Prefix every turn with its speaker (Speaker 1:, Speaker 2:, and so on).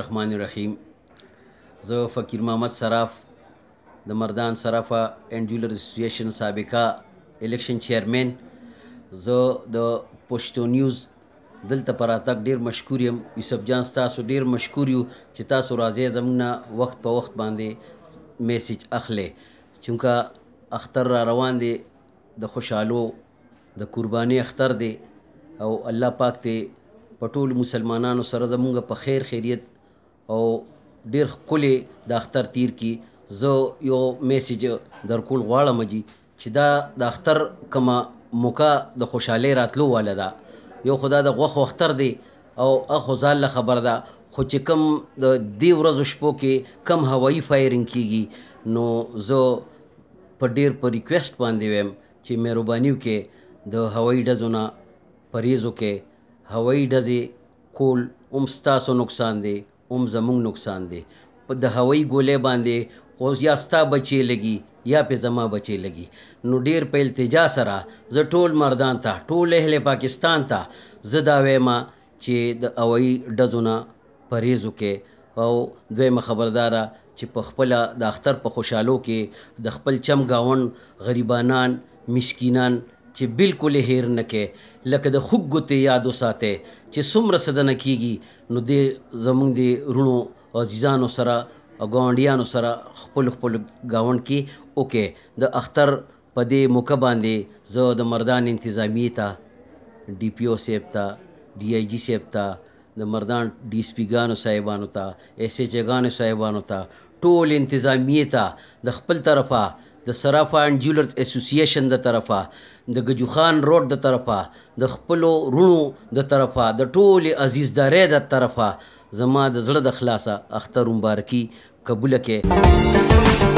Speaker 1: الرحمن الرحیم. زه فقیر محمد صراف د مردان صرافه اینڈ جولر اسوسییشن سابقه الیکشن چیرمن. زه د پښتو نیوز دلته پر راتګ ډېر مشکور یم. یوسف جان ستاسو ډېر مشکور یو چې تاسو راځئ زموږ نه وخت په وخت باندې میسیج اخلئ، چونکه اختر را روان دی، د خوشحالو د قربانۍ اختر دی او الله پاک ته په ټولو مسلمانانو سره زمونږ په خیر خیریت او ډېر ښکلی د اختر تیر کړي. زه یو میسیج درکول غواړم چې دا د اختر کومه موقع د خوشحالۍ راتلو واله ده. یو خو دا د غوښو اختر دی او اخو ځان له خبر ده، خو چې کوم د دې ورځو شپو کې کم هوایي فایرنګ کیږي نو زه په ډېر په ریکویسټ باندې ویم چې مهرباني وکړئ د هوایي ډزو نه پرهیز وکړئ. هوایي ډزې کول هم ستاسو نقصان دی، هم زموږ نقصان دی. په د هوایي ګولۍ باندې خو یا ستا بچی لګي یا پې زما بچی لګي. نو ډېر په التجا سره زه ټول مردان ته، ټول اهل پاکستان ته زه دا وایم چې د هوایي ډزو نه پرهیز وکړئ. او دویمه خبرداره چې په خپله د اختر په خوشحالو کې د خپل چم ګاونډ غریبانان مسکینان چې بالکل یې هیر نه کړئ، لکه د خوږ ګوتې یاد وساتئ چې څومره څه دنه کېږي نو دې زموږ د وروڼو عزیزانو سره او ګاونډیانو سره خپل ګاونډ کې وکړئ. د اختر په دې موقع باندې زه د مردان انتظامیې ته، ډي پي او صاحب ته، ډي آی جي صاحب ته، د مردان ډي اس پي ګانو صاحبانو ته، ایس ایچ ګانو صاحبانو ته، ټول انتظامیې ته د خپل طرفه، د صرافه اینڈ جولر اسوسییشن د طرفه، د گجو خان روډ د طرفه، د خپلو رونو د طرفه، د ټولې عزیزدارۍ د طرفه زما د زړه د خلاصه اختر مبارکي قبوله کړئ.